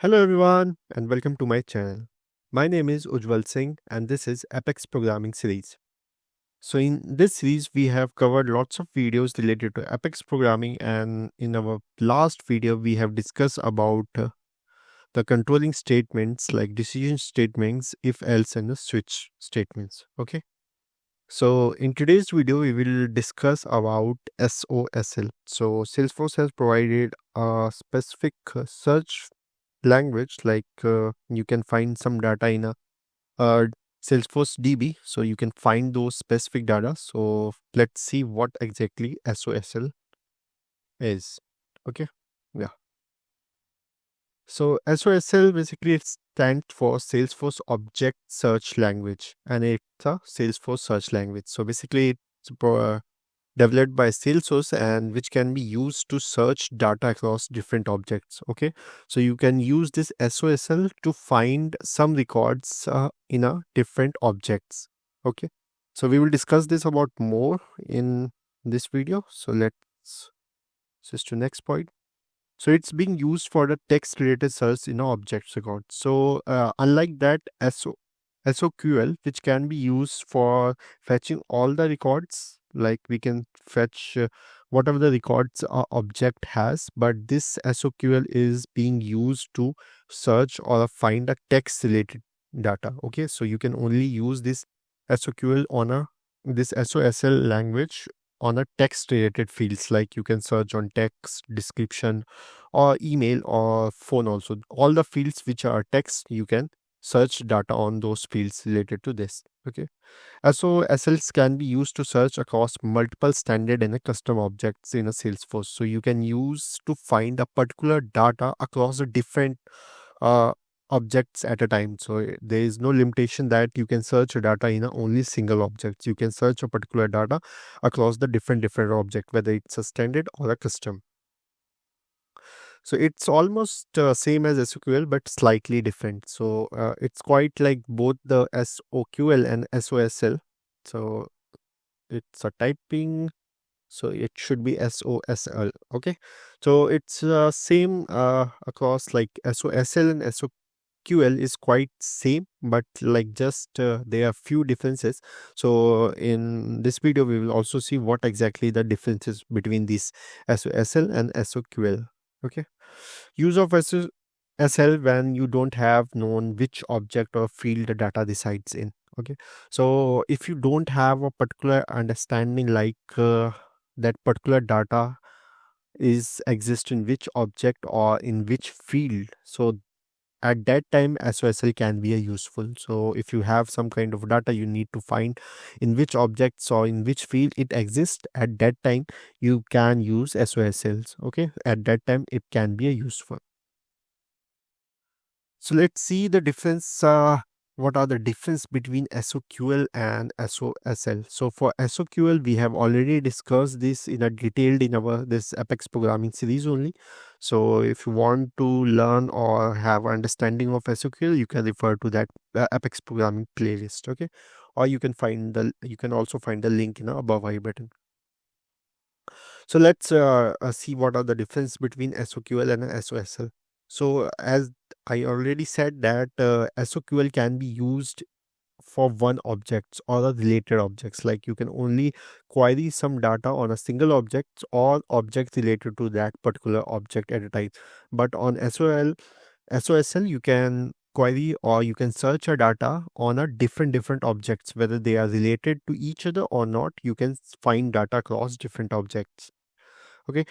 Hello everyone and welcome to my channel. My name is Ujjwal Singh and this is Apex Programming Series. So in this series we have covered lots of videos related to Apex programming, and in our last video we have discussed about the controlling statements like decision statements, if else, and the switch statements. Okay. So in today's video we will discuss about SOSL. So Salesforce has provided a specific search language, like you can find some data in a uh, Salesforce DB, so you can find those specific data. So let's see what exactly SOSL is. Okay, yeah. So SOSL basically it stands for Salesforce Object Search Language, and it's a Salesforce search language. So basically it's developed by Salesforce and which can be used to search data across different objects. Okay, so you can use this SOSL to find some records in a different objects. Okay, so we will discuss this about more in this video. So let's switch to next point. So it's being used for the text related search in a objects record. So unlike that SOQL, which can be used for fetching all the records, like we can fetch whatever the records our object has, but this SOQL is being used to search or find a text related data. Okay, so you can only use this SOQL on a this SOSL language on a text related fields, like you can search on text, description, or email or phone. Also all the fields which are text, you can search data on those fields related to this. Okay, SOSLs can be used to search across multiple standard and custom objects in a Salesforce. So you can use to find a particular data across the different uh, objects at a time. So there is no limitation that you can search a data in a only single object. You can search a particular data across the different object, whether it's a standard or a custom. So it's almost same as SQL but slightly different. So it's quite like both the SOQL and SOSL. So it's a typing, so it should be SOSL. Okay, so it's same across, like SOSL and SOQL is quite same, but like just there are few differences. So in this video we will also see what exactly the differences between these SOSL and SOQL. Okay, use of SL when you don't have known which object or field the data resides in. Okay, so if you don't have a particular understanding, like that particular data is exist in which object or in which field, so at that time SOSL can be a useful. So if you have some kind of data, you need to find in which objects or in which field it exists, at that time you can use SOSLs. Okay, at that time it can be a useful. So let's see the difference. What are the difference between SOQL and SOSL? So for SOQL, we have already discussed this in a detailed in our this Apex programming series only. So if you want to learn or have understanding of SOQL, you can refer to that Apex programming playlist. Okay, or you can also find the link in the above I button. So let's see what are the difference between SOQL and SOSL. So as I already said that SOQL can be used for one object or the related objects, like you can only query some data on a single object or object related to that particular object at a time. But on SOSL you can query or you can search a data on a different objects, whether they are related to each other or not. You can find data across different objects. Okay,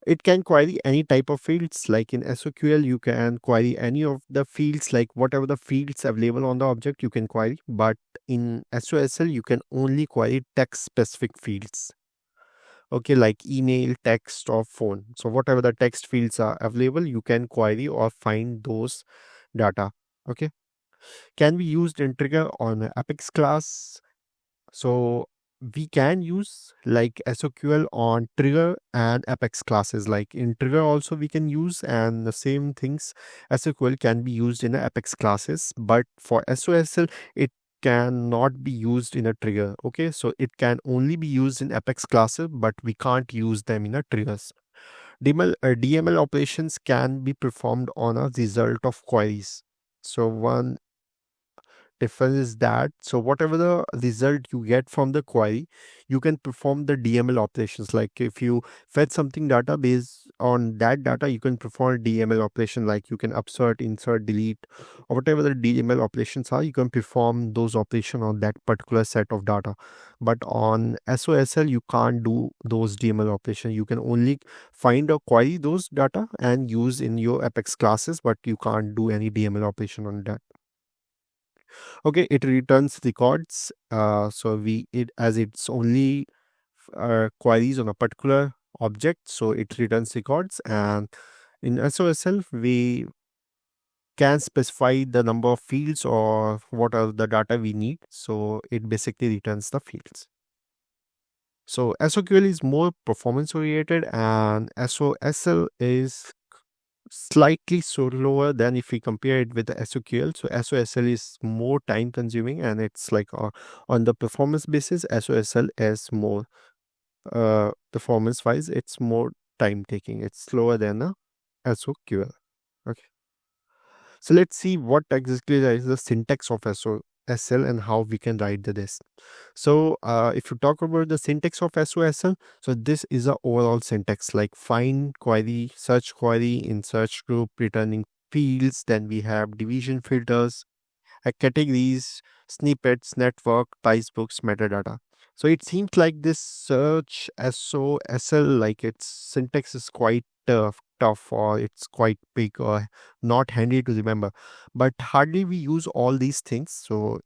it can query any type of fields. Like in SOQL you can query any of the fields, like whatever the fields available on the object you can query, but in SOSL you can only query text specific fields. Okay, like email, text, or phone. So whatever the text fields are available, you can query or find those data. Okay, can be used in trigger on a Apex class. So we can use like SOQL on trigger and Apex classes. Like in trigger also we can use, and the same things SOQL can be used in the Apex classes. But for SOSL it cannot be used in a trigger. Okay, so it can only be used in Apex classes, but we can't use them in a triggers. DML operations can be performed on a result of queries. So one difference is that, so whatever the result you get from the query, you can perform the DML operations. Like if you fetch something data, based on that data you can perform a DML operation, like you can upsert, insert, delete, or whatever the DML operations are, you can perform those operations on that particular set of data. But on SOSL you can't do those DML operations. You can only find or query those data and use in your Apex classes, but you can't do any DML operation on that. Okay, it returns records. So we it as it's only queries on a particular object, so it returns records. And in SOSL we can specify the number of fields or what are the data we need, so it basically returns the fields. So SOQL is more performance oriented and SOSL is slightly slower than if we compare it with the SOQL. So SOSL is more time consuming and it's like on the performance basis, SOSL is more performance wise, it's more time taking. It's slower than a SOQL. Okay. So let's see what exactly is the syntax of SOSL and how we can write this. So if you talk about the syntax of SOSL, so this is a overall syntax like find, query, search query, in search group, returning fields. Then we have division filters, categories, snippets, network, price books, metadata. So it seems like this search SOSL, like its syntax is quite tough, or it's quite big or not handy to remember. But hardly we use all these things. So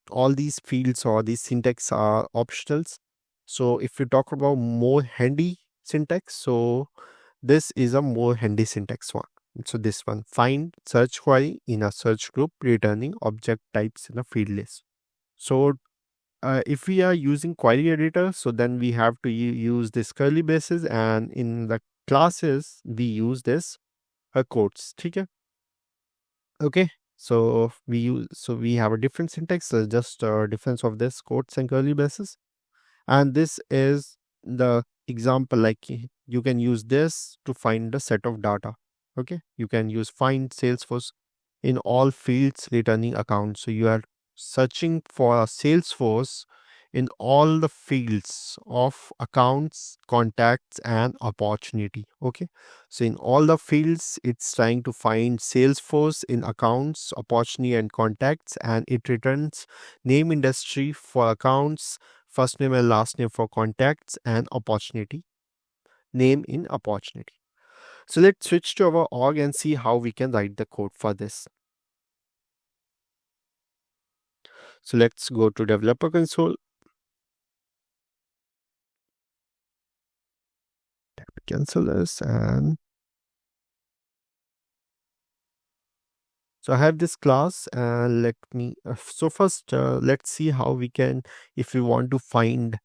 all these fields or these syntax are optionals. So if you talk about more handy syntax, so this is a more handy syntax one. So this one, find search query in a search group, returning object types in a field list. So if we are using query editor, so then we have to use this curly braces, and in the classes we use this quotes. Okay. So we have a different syntax, just difference of this quotes and curly braces. And this is the example, like you can use this to find a set of data. Okay, you can use find Salesforce in all fields, returning accounts. So you are searching for a Salesforce in all the fields of accounts, contacts, and opportunity. Okay, so in all the fields it's trying to find Salesforce in accounts, opportunity, and contacts, and it returns name, industry for accounts, first name and last name for contacts, and opportunity name in opportunity. So let's switch to our org and see how we can write the code for this. So let's go to developer console, cancel this, and so I have this class, and let me so first let's see how we can, if we want to find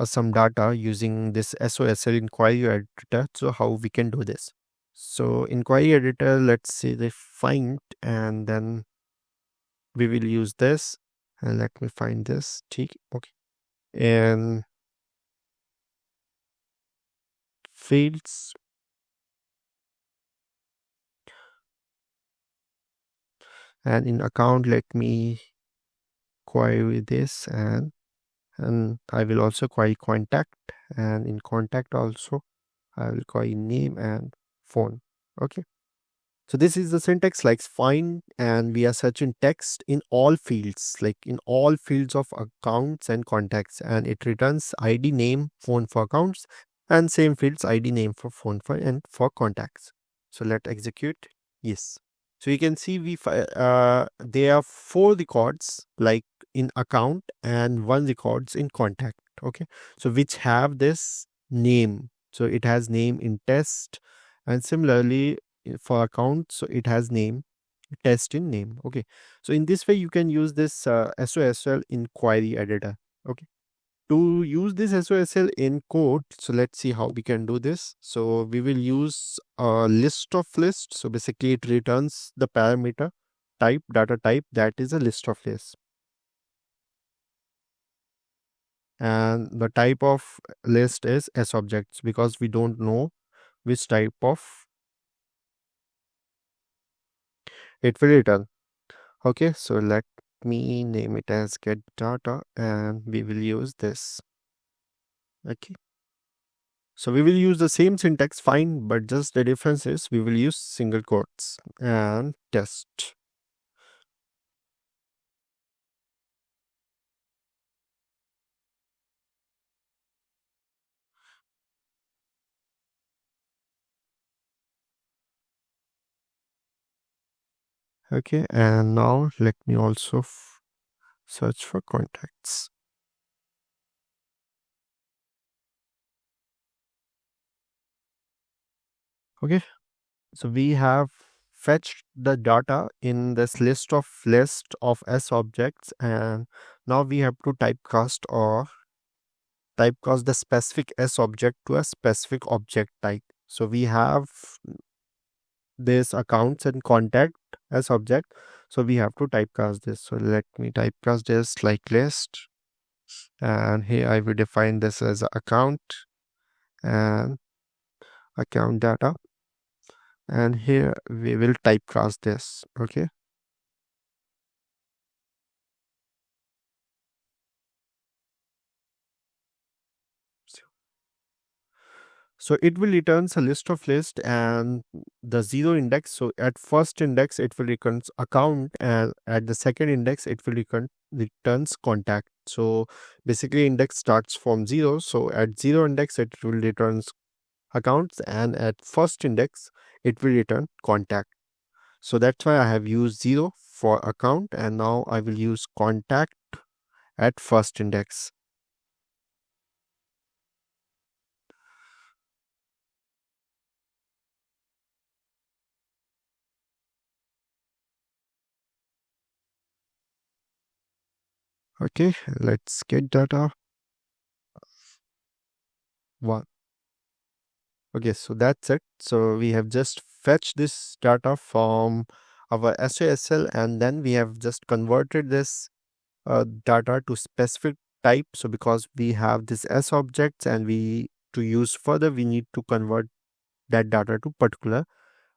some data using this SOSL inquiry editor, so how we can do this. So inquiry editor, let's say the find, and then we will use this, and let me find this. Okay, and fields, and in account let me query this, and I will also query contact, and in contact also I will query name and phone. Okay, so this is the syntax, like find, and we are searching text in all fields, like in all fields of accounts and contacts, and it returns ID, name, phone for accounts, and same fields ID, name for phone for and for contacts. So let execute. Yes. So you can see there are 4 records like in account and 1 records in contact. Okay, so which have this name. So it has name in test, and similarly for account, so it has name, test in name. Okay, so in this way you can use this SOSL in query editor. Okay, to use this SOSL in code, so let's see how we can do this. So we will use a list of lists. So basically it returns the parameter type, data type, that is a list of lists, and the type of list is S objects, because we don't know which type of it will return. Okay, so let me name it as get data and we will use this. Okay, so we will use the same syntax fine, but just the difference is we will use single quotes and test. Okay, and now let me also search for contacts. Okay, so we have fetched the data in this list of S objects, and now we have to typecast the specific S object to a specific object type. So we have this accounts and contact as object, so we have to typecast this. So let me typecast this like list, and here I will define this as account and account data, and here we will typecast this. Okay, so it will returns a list of list and the zero index. So at first index it will returns account, and at the second index it will returns contact. So basically index starts from 0, so at 0 index it will returns accounts, and at first index it will return contact. So that's why I have used 0 for account, and now I will use contact at first index. Okay, let's get data. One. Okay, so that's it. So we have just fetched this data from our SOSL, and then we have just converted this data to specific type. So because we have this S objects, and to use further we need to convert that data to particular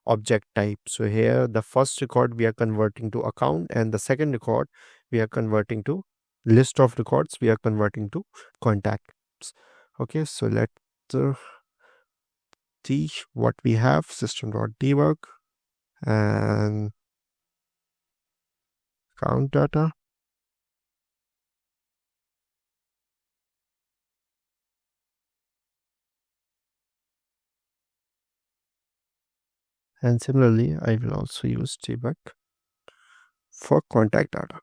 object type. So here the first record we are converting to account, and the second record we are converting to list of records, we are converting to contacts. Okay, so let's see what we have. System.debug and count data. And similarly, I will also use debug for contact data.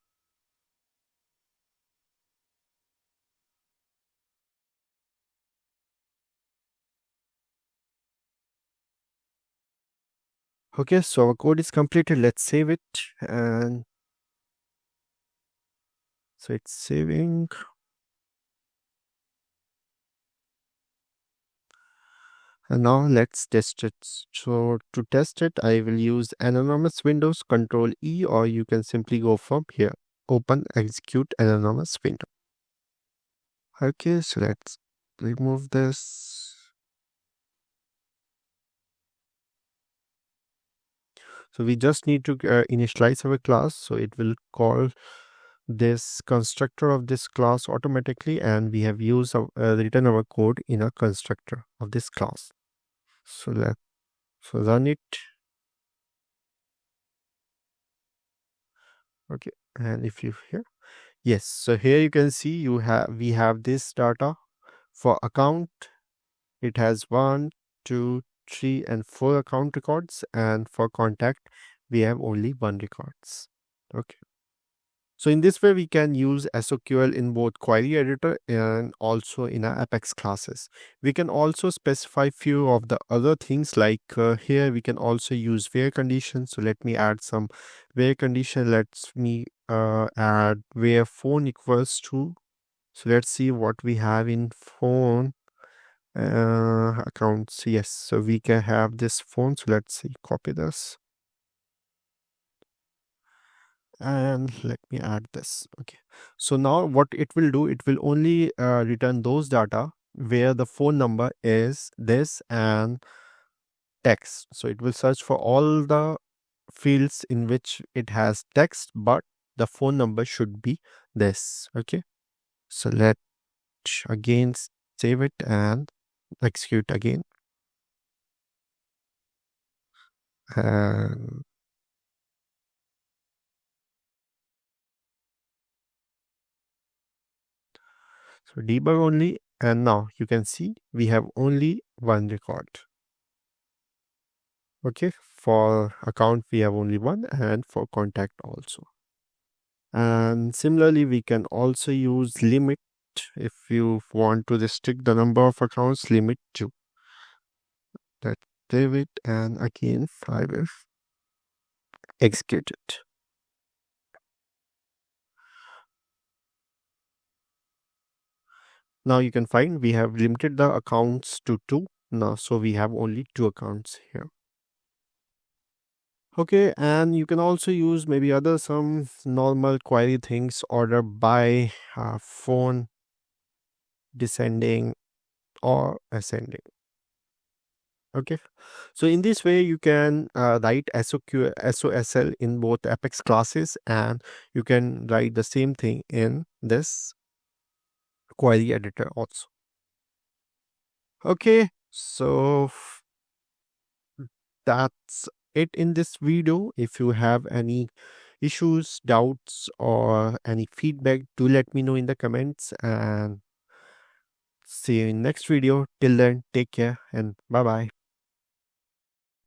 Okay, so our code is completed. Let's save it. And so it's saving. And now let's test it. So to test it, I will use anonymous windows, Control E, or you can simply go from here. Open, execute anonymous window. Okay, so let's remove this. So we just need to initialize our class. So it will call this constructor of this class automatically, and we have used written our code in a constructor of this class. So let's run it. Okay, and if you here, yes, so here you can see we have this data for account. It has 1, 2, 3, and 4 account records, and for contact we have only 1 records. Okay, so in this way we can use SOQL in both query editor and also in our Apex classes. We can also specify few of the other things, like here we can also use where conditions. So let me add some where condition. Let me add where phone equals to. So let's see what we have in phone accounts. Yes, so we can have this phone. So let's see, copy this and let me add this. Okay, so now what it will do, it will only return those data where the phone number is this, and text. So it will search for all the fields in which it has text, but the phone number should be this. Okay. So let's again save it and execute again. And so debug only. And now you can see we have only one record. Okay. For account, we have only one, and for contact also. And similarly, we can also use limit if you want to restrict the number of accounts, limit to. Let's save it, and again I will execute it. Now you can find we have limited the accounts to 2 now, so we have only 2 accounts here. Okay, and you can also use maybe other some normal query things, order by, phone, descending or ascending. Okay, so in this way you can write SOSL in both Apex classes, and you can write the same thing in this query editor also. Okay, so that's it in this video. If you have any issues, doubts, or any feedback, do let me know in the comments, and see you in next video. Till then, take care and bye bye.